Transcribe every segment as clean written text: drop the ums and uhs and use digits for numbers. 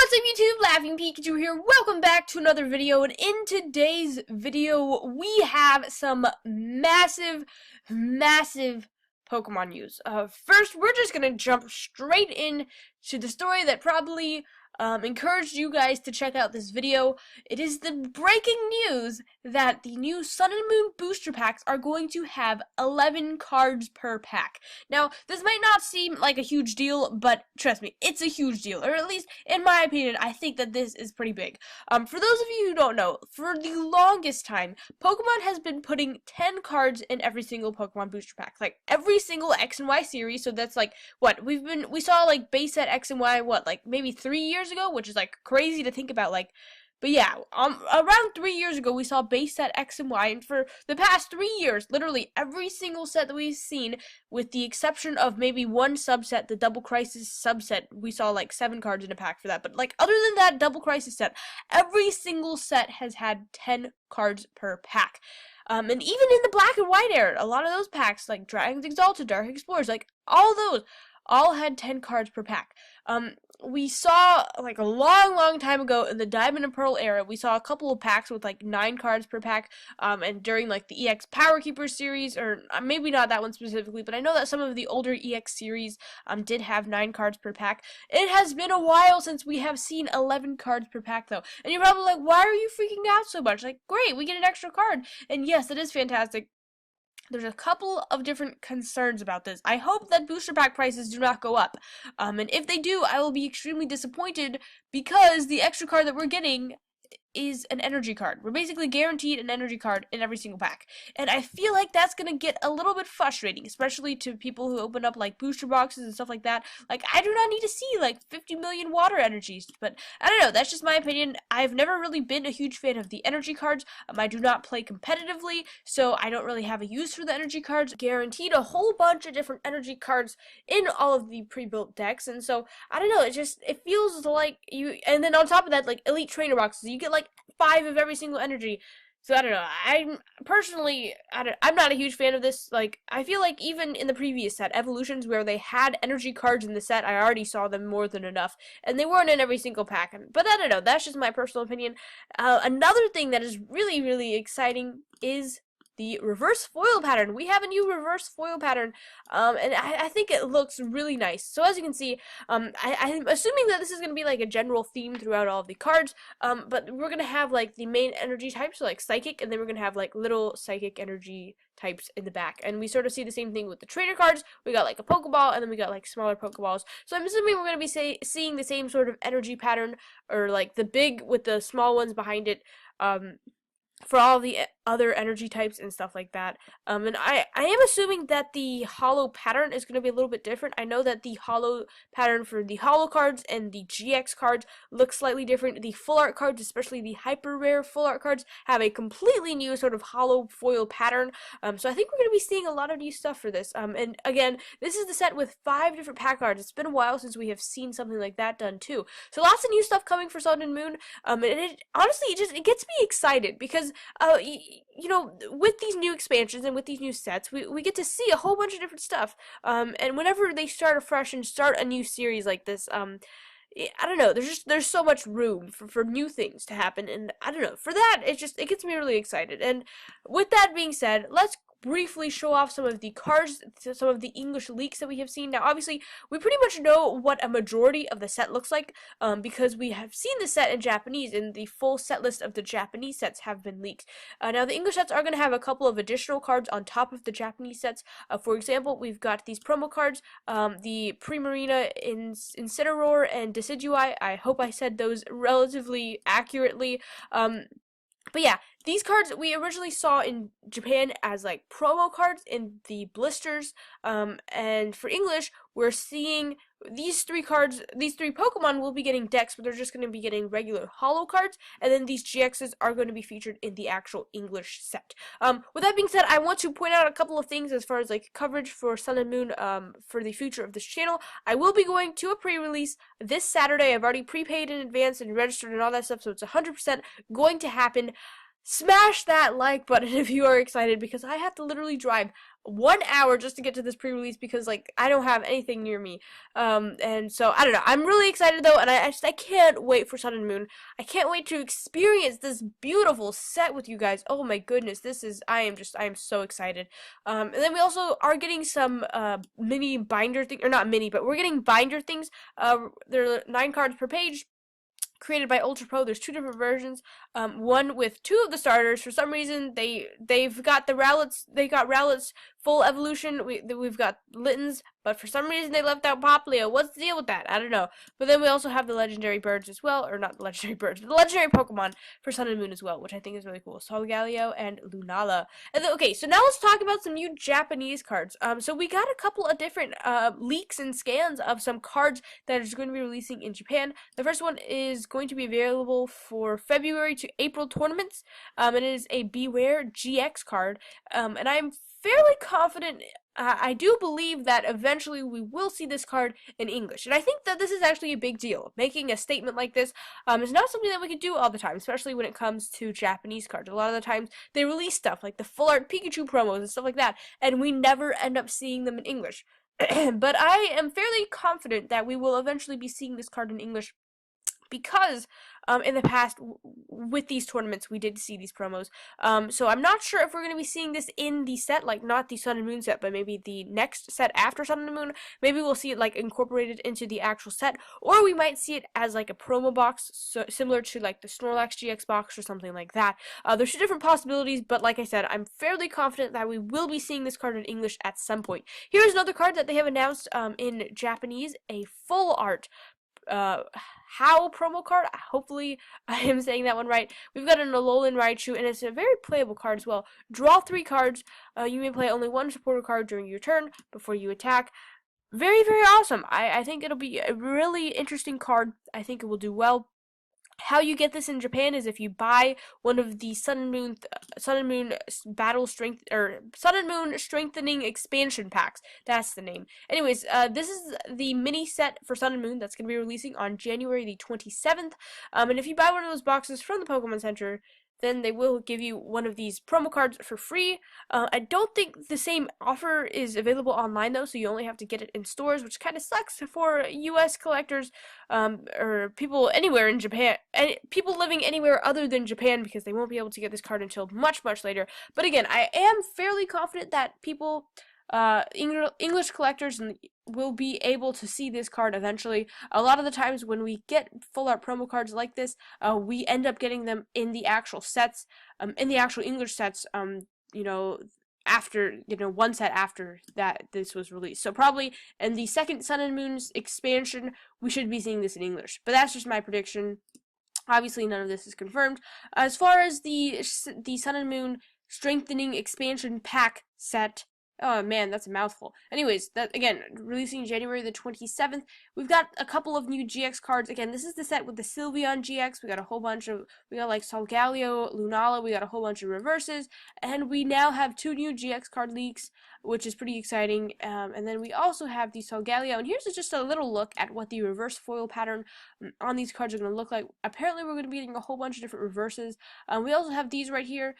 What's up YouTube, Laughing Pikachu here. Welcome back to another video, and in today's video we have some massive Pokemon news. First, we're just gonna jump straight in to the story that probably encouraged you guys to check out this video. It is the breaking news that the new Sun and Moon booster packs are going to have 11 cards per pack. Now, this might not seem like a huge deal, but trust me, it's a huge deal. Or at least, in my opinion, I think that this is pretty big. For those of you who don't know, for the longest time, Pokemon has been putting 10 cards in every single Pokemon booster pack. Like, every single X and Y series, so that's like, what, we saw like base set X and Y, what, like maybe 3 years ago, which is like crazy to think about, like, but yeah, around 3 years ago we saw base set X and Y, and for the past 3 years, literally every single set that we've seen, with the exception of maybe one subset, the Double Crisis subset, we saw like 7 cards in a pack for that, but like other than that Double Crisis set, every single set has had 10 cards per pack. And even in the Black and White era, a lot of those packs, like Dragons Exalted, Dark Explorers, like all those, all had 10 cards per pack. We saw, like, a long time ago in the Diamond and Pearl era, we saw a couple of packs with, like, 9 cards per pack, and during, like, the EX Power Keeper series, or maybe not that one specifically, but I know that some of the older EX series, did have 9 cards per pack. It has been a while since we have seen 11 cards per pack, though, and you're probably like, why are you freaking out so much? Like, great, we get an extra card, and yes, it is fantastic. There's a couple of different concerns about this. I hope that booster pack prices do not go up. And if they do, I will be extremely disappointed because the extra card that we're getting is an energy card. We're basically guaranteed an energy card in every single pack. And I feel like that's going to get a little bit frustrating, especially to people who open up like booster boxes and stuff like that. Like, I do not need to see like 50 million water energies, but I don't know, that's just my opinion. I've never really been a huge fan of the energy cards. I do not play competitively, so I don't really have a use for the energy cards. Guaranteed a whole bunch of different energy cards in all of the pre-built decks, and so I don't know, it feels like you, and then on top of that, like elite trainer boxes, you get like 5 of every single energy. So I don't know. I'm not a huge fan of this. Like, I feel like even in the previous set, Evolutions, where they had energy cards in the set, I already saw them more than enough, and they weren't in every single pack. But I don't know. That's just my personal opinion. Another thing that is really exciting is the reverse foil pattern. We have a new reverse foil pattern, and I think it looks really nice. So as you can see, I'm assuming that this is going to be like a general theme throughout all of the cards, but we're going to have like the main energy types, so like Psychic, and then we're going to have like little Psychic energy types in the back. And we sort of see the same thing with the trainer cards. We got like a Pokeball, and then we got like smaller Pokeballs. So I'm assuming we're going to be seeing the same sort of energy pattern, or like the big with the small ones behind it, for all the other energy types and stuff like that. And I am assuming that the holo pattern is going to be a little bit different. I know that the holo pattern for the holo cards and the GX cards looks slightly different. The full art cards, especially the hyper rare full art cards, have a completely new sort of holo foil pattern. So I think we're going to be seeing a lot of new stuff for this. And again, this is the set with 5 different pack cards. It's been a while since we have seen something like that done too. So lots of new stuff coming for Sun and Moon. And it honestly, it gets me excited because you know, with these new expansions and with these new sets, we get to see a whole bunch of different stuff. And whenever they start afresh and start a new series like this, I don't know, there's so much room for new things to happen, and I don't know, for that, it gets me really excited. And with that being said, let's briefly show off some of the cards, some of the English leaks that we have seen. Now, obviously, we pretty much know what a majority of the set looks like, because we have seen the set in Japanese, and the full set list of the Japanese sets have been leaked. Now, the English sets are going to have a couple of additional cards on top of the Japanese sets. For example, we've got these promo cards, the Primarina, Incineroar, and Decidueye. I hope I said those relatively accurately. But yeah, these cards we originally saw in Japan as like promo cards in the blisters, and for English, we're seeing these 3 cards, these 3 Pokemon will be getting decks, but they're just going to be getting regular holo cards, and then these GXs are going to be featured in the actual English set. With that being said, I want to point out a couple of things as far as like coverage for Sun and Moon, for the future of this channel. I will be going to a pre-release this Saturday. I've already prepaid in advance and registered and all that stuff, so it's 100% going to happen. smash that like button if you are excited, because I have to literally drive 1 hour just to get to this pre-release because like I don't have anything near me. And so I don't know. I'm really excited though, and I can't wait for Sun and Moon. I can't wait to experience this beautiful set with you guys. Oh my goodness, I am so excited. And then we also are getting some mini binder thing, or not mini, but we're getting binder things. There are 9 cards per page, created by Ultra Pro. There's 2 different versions. One with 2 of the starters. For some reason, they've got the Rowlets. They got Rowlets full evolution. We've got Littens, but for some reason they left out Poplio. What's the deal with that? I don't know. But then we also have the legendary birds as well, or not the legendary birds, but the legendary Pokemon for Sun and Moon as well, which I think is really cool. Solgaleo and Lunala. And then, okay, so now let's talk about some new Japanese cards. So we got a couple of different leaks and scans of some cards that is going to be releasing in Japan. The first one is going to be available for February to April tournaments. And it is a Beware GX card. And I'm fairly confident, I do believe that eventually we will see this card in English. And I think that this is actually a big deal. Making a statement like this is not something that we can do all the time, especially when it comes to Japanese cards. A lot of the times they release stuff like the full art Pikachu promos and stuff like that, and we never end up seeing them in English. But I am fairly confident that we will eventually be seeing this card in English, because in the past with these tournaments we did see these promos. So I'm not sure if we're going to be seeing this in the set, like not the Sun and Moon set, but maybe the next set after Sun and Moon. Maybe we'll see it like incorporated into the actual set, or we might see it as like a promo box, so similar to like the Snorlax GX box or something like that. There's 2 different possibilities, but like I said, I'm fairly confident that we will be seeing this card in English at some point. Here's another card that they have announced in Japanese, a full art How promo card. Hopefully I am saying that one right. We've got an Alolan Raichu, and it's a very playable card as well. Draw 3 cards. You may play only 1 supporter card during your turn before you attack. Very, very awesome. I think it'll be a really interesting card. I think it will do well. How you get this in Japan is if you buy one of the Sun and Moon Battle Strength, or Sun and Moon Strengthening expansion packs. That's the name. Anyways, this is the mini set for Sun and Moon that's going to be releasing on January the 27th. And if you buy one of those boxes from the Pokemon Center, then they will give you one of these promo cards for free. I don't think the same offer is available online though, so you only have to get it in stores, which kind of sucks for US collectors, or people anywhere in Japan, people living anywhere other than Japan, because they won't be able to get this card until much, much later. But again, I am fairly confident that people, English collectors will be able to see this card eventually. A lot of the times when we get full art promo cards like this, we end up getting them in the actual sets, in the actual English sets, you know, after, you know, one set after that this was released. So probably in the second Sun and Moon's expansion, we should be seeing this in English. But that's just my prediction. Obviously, none of this is confirmed. As far as the Sun and Moon Strengthening expansion pack set, oh man, that's a mouthful. Anyways, that again, releasing January the 27th. We've got a couple of new GX cards. Again, this is the set with the Sylveon GX. We got a whole bunch of, we got like Solgaleo, Lunala, we got a whole bunch of reverses, and we now have 2 new GX card leaks, which is pretty exciting. And then we also have the Solgaleo, and here's just a little look at what the reverse foil pattern on these cards are going to look like. Apparently, we're going to be getting a whole bunch of different reverses. We also have these right here.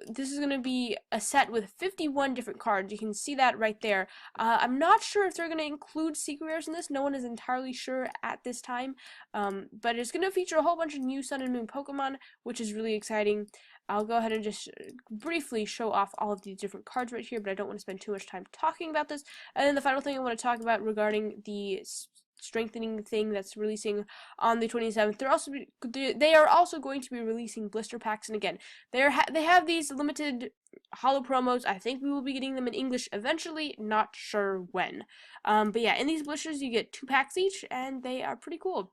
This is going to be a set with 51 different cards. You can see that right there. I'm not sure if they're going to include secret rares in this. No one is entirely sure at this time. But it's going to feature a whole bunch of new Sun and Moon Pokemon, which is really exciting. I'll go ahead and just briefly show off all of these different cards right here, but I don't want to spend too much time talking about this. And then the final thing I want to talk about regarding the strengthening thing that's releasing on the 27th. They are also going to be releasing blister packs, and again, they have these limited holo promos. I think we will be getting them in English eventually, not sure when. But yeah, in these blisters you get 2 packs each, and they are pretty cool.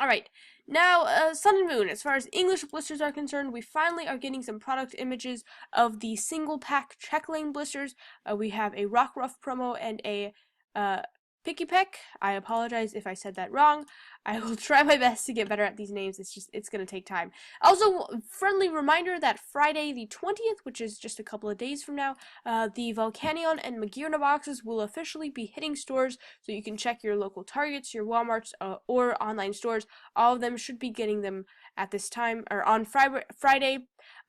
Alright, now Sun and Moon, as far as English blisters are concerned, we finally are getting some product images of the single pack check lane blisters. We have a Rockruff promo and a Picky Peck. I apologize if I said that wrong. I will try my best to get better at these names. It's gonna take time. Also, friendly reminder that Friday the 20th, which is just a couple of days from now, the Volcanion and Magirna boxes will officially be hitting stores, so you can check your local Targets, your Walmarts, or online stores. All of them should be getting them at this time, or on Friday,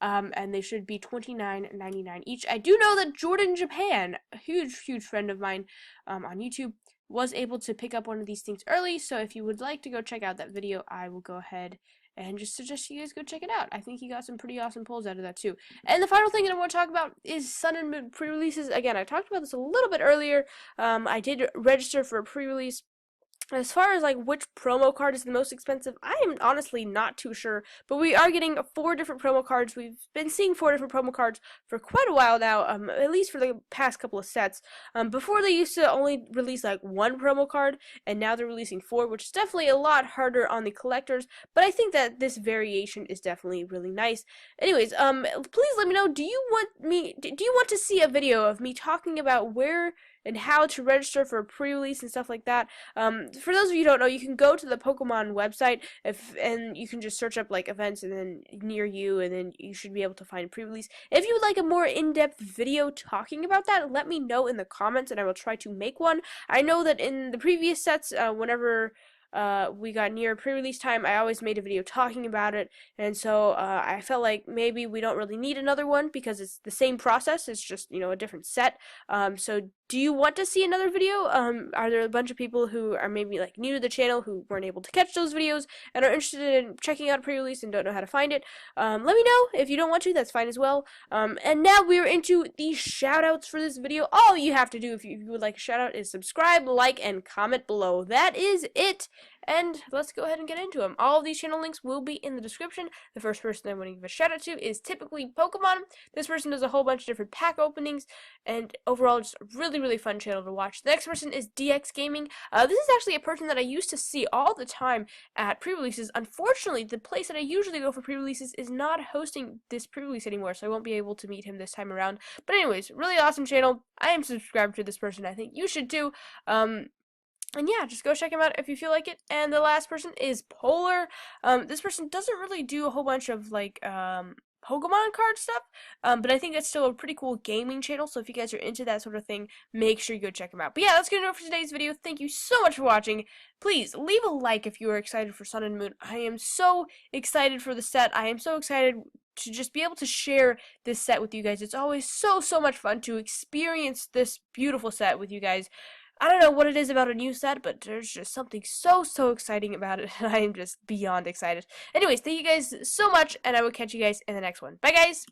and they should be $29.99 each. I do know that Jordan Japan, a huge friend of mine on YouTube, was able to pick up one of these things early, so if you would like to go check out that video, I will go ahead and just suggest you guys go check it out. I think he got some pretty awesome pulls out of that too. And the final thing that I want to talk about is Sun and Moon pre-releases. Again, I talked about this a little bit earlier. I did register for a pre-release. As far as like which promo card is the most expensive, I am honestly not too sure, but we are getting 4 different promo cards. We've been seeing 4 different promo cards for quite a while now, at least for the past couple of sets. Before they used to only release like 1 promo card, and now they're releasing 4, which is definitely a lot harder on the collectors, but I think that this variation is definitely really nice. Anyways, please let me know, do you want to see a video of me talking about where and how to register for a pre-release and stuff like that? For those of you who don't know, you can go to the Pokemon website and you can just search up like events and then near you, and then you should be able to find pre-release. If you would like a more in-depth video talking about that, let me know in the comments and I will try to make one. I know that in the previous sets, whenever we got near pre-release time, I always made a video talking about it, and so I felt like maybe we don't really need another one because it's the same process, it's just, you know, a different set. So do you want to see another video? Are there a bunch of people who are maybe like new to the channel who weren't able to catch those videos and are interested in checking out pre-release and don't know how to find it? Let me know. If you don't want to, that's fine as well. And now we're into the shoutouts for this video. All you have to do if you would like a shoutout is subscribe, like, and comment below. That is it. And let's go ahead and get into them. All of these channel links will be in the description. The first person I want to give a shout out to is typically Pokemon. This person does a whole bunch of different pack openings, and overall just a really fun channel to watch. The next person is DX Gaming. This is actually a person that I used to see all the time at pre-releases. Unfortunately, the place that I usually go for pre-releases is not hosting this pre-release anymore, so I won't be able to meet him this time around. But anyways, really awesome channel. I am subscribed to this person. I think you should too. And yeah, just go check him out if you feel like it. And the last person is Polar. This person doesn't really do a whole bunch of like Pokemon card stuff, but I think that's still a pretty cool gaming channel. So if you guys are into that sort of thing, make sure you go check him out. But yeah, that's gonna do it for today's video. Thank you so much for watching. Please leave a like if you are excited for Sun and Moon. I am so excited for the set. I am so excited to just be able to share this set with you guys. It's always so much fun to experience this beautiful set with you guys. I don't know what it is about a new set, but there's just something so exciting about it, and I am just beyond excited. Anyways, thank you guys so much, and I will catch you guys in the next one. Bye, guys!